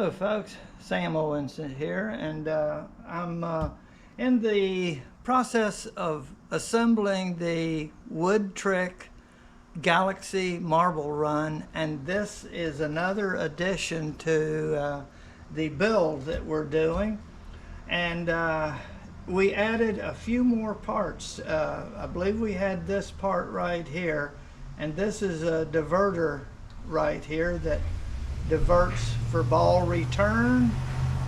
Hello folks, Sam Owens here, and I'm in the process of assembling the Wood Trick Galaxy Marble Run, and this is another addition to the build that we're doing. And we added a few more parts. I believe we had this part right here, and this is a diverter right here that diverts for ball return,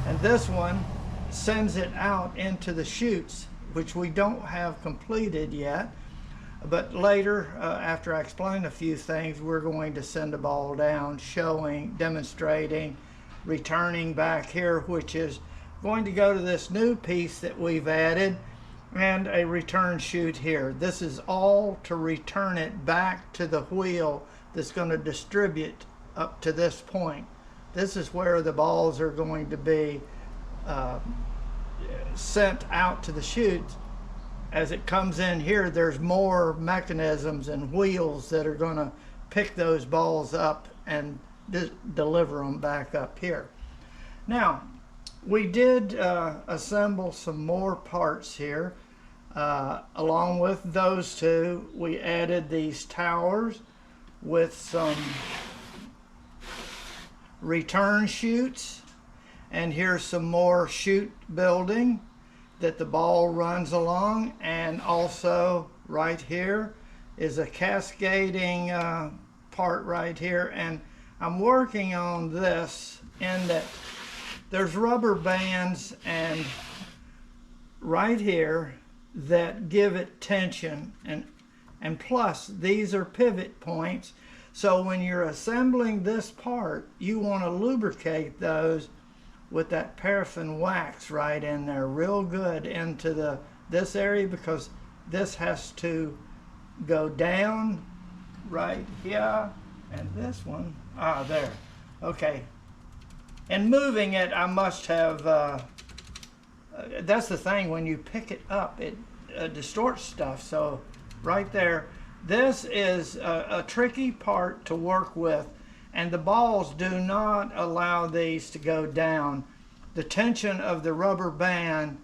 and this one sends it out into the chutes, which we don't have completed yet, but later after I explain a few things, we're going to send a ball down demonstrating returning back here, which is going to go to this new piece that we've added, and a return chute here. This is all to return it back to the wheel that's going to distribute up to this point. This is where the balls are going to be sent out to the chute. As it comes in here, there's more mechanisms and wheels that are going to pick those balls up and deliver them back up here. Now, we did assemble some more parts here. Along with those two, we added these towers with some return chutes, and here's some more chute building that the ball runs along, and also right here is a cascading part right here. And I'm working on this in that there's rubber bands and right here that give it tension, and plus these are pivot points. So when you're assembling this part, you want to lubricate those with that paraffin wax right in there real good into this area, because this has to go down right here, and this one, there. Okay. And moving it, I must have, that's the thing, when you pick it up, it distorts stuff. So right there, this is a tricky part to work with, and the balls do not allow these to go down. The tension of the rubber band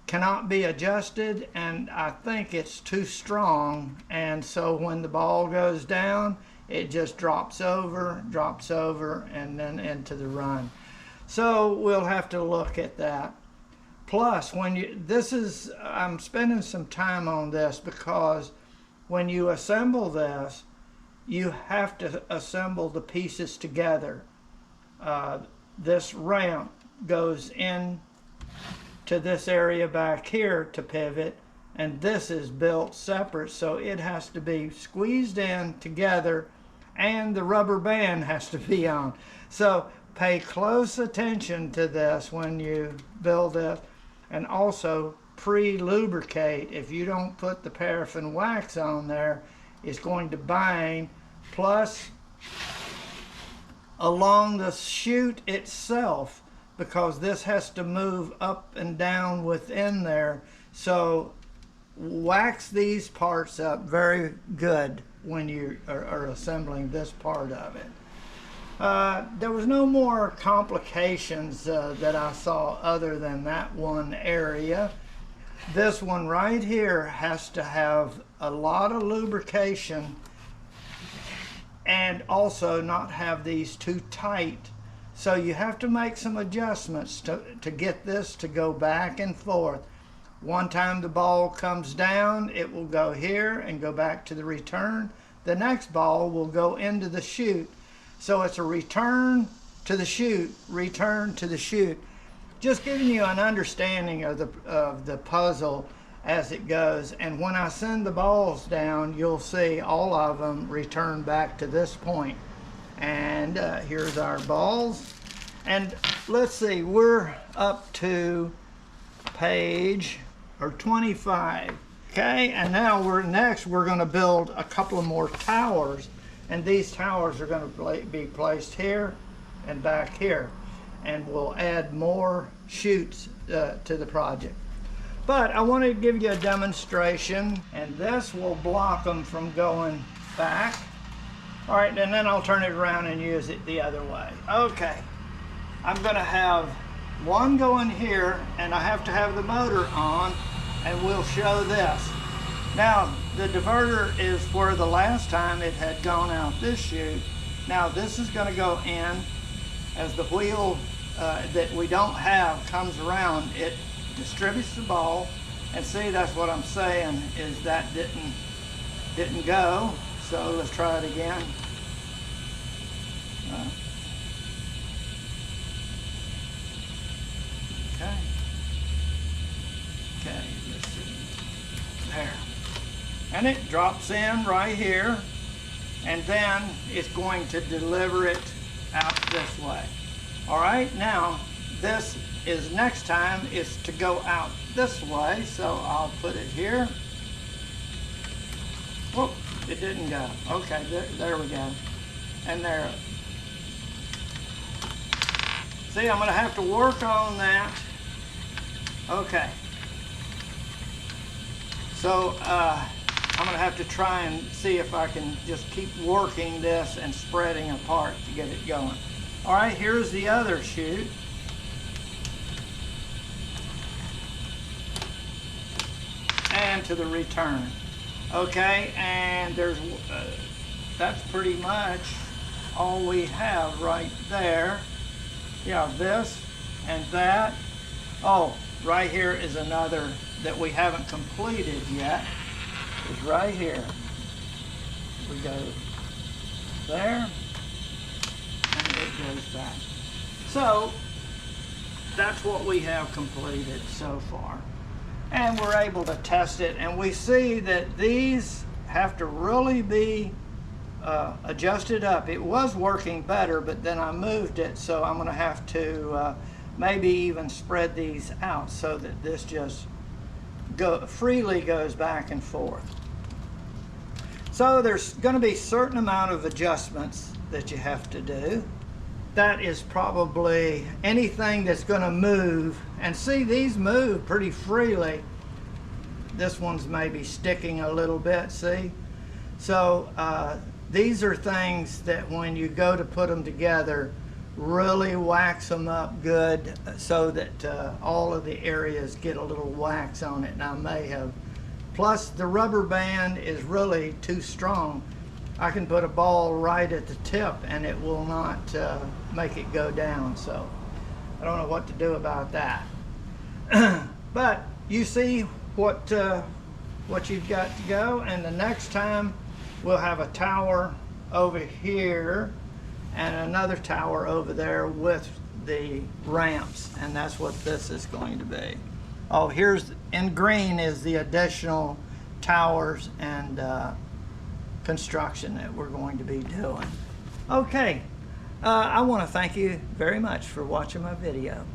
cannot be adjusted, and I think it's too strong, and so when the ball goes down, it just drops over, and then into the run. So we'll have to look at that. Plus, I'm spending some time on this because when you assemble this, you have to assemble the pieces together. This ramp goes in to this area back here to pivot, and this is built separate, so it has to be squeezed in together, and the rubber band has to be on. So pay close attention to this when you build it, and also pre-lubricate. If you don't put the paraffin wax on there, it's going to bind. Plus, along the chute itself, because this has to move up and down within there, so wax these parts up very good when you are assembling this part of it. There was no more complications that I saw other than that one area. This one right here has to have a lot of lubrication and also not have these too tight. So you have to make some adjustments to get this to go back and forth. One time the ball comes down, it will go here and go back to the return. The next ball will go into the chute. So it's a return to the chute, return to the chute. Just giving you an understanding of the puzzle as it goes. And when I send the balls down, you'll see all of them return back to this point. And here's our balls. And let's see, we're up to page 25. Okay, and now we're going to build a couple of more towers. And these towers are going to be placed here and back here. And we'll add more chutes to the project. But I want to give you a demonstration, and this will block them from going back. All right, and then I'll turn it around and use it the other way. Okay, I'm going to have one going here, and I have to have the motor on, and we'll show this. Now, the diverter is where the last time it had gone out this chute. Now, this is going to go in as the wheel that we don't have comes around. It distributes the ball, and see, that's what I'm saying, is that didn't go. So let's try it again. Okay, let's see. There. And it drops in right here, and then it's going to deliver it out this way. All right, now this is next time is to go out this way, so I'll put it here. Whoop, it didn't go. Okay, there we go. And there. See, I'm going to have to work on that. Okay. So I'm going to have to try and see if I can just keep working this and spreading apart to get it going. All right, here's the other chute. And to the return. Okay, and there's that's pretty much all we have right there. Yeah, this and that. Oh, right here is another that we haven't completed yet. Is right here. We go there, and it goes back. So that's what we have completed so far. And we're able to test it, and we see that these have to really be adjusted up. It was working better, but then I moved it, so I'm going to have to maybe even spread these out so that this just freely goes back and forth. So there's going to be a certain amount of adjustments that you have to do. That is probably anything that's going to move. And see, these move pretty freely. This one's maybe sticking a little bit, see? So these are things that when you go to put them together, really wax them up good so that all of the areas get a little wax on it. And I may have, plus the rubber band is really too strong. I can put a ball right at the tip and it will not make it go down. So I don't know what to do about that. But you see what you've got to go, and the next time we'll have a tower over here and another tower over there with the ramps, and that's what this is going to be. Oh, here's in green is the additional towers and construction that we're going to be doing. Okay, I want to thank you very much for watching my video.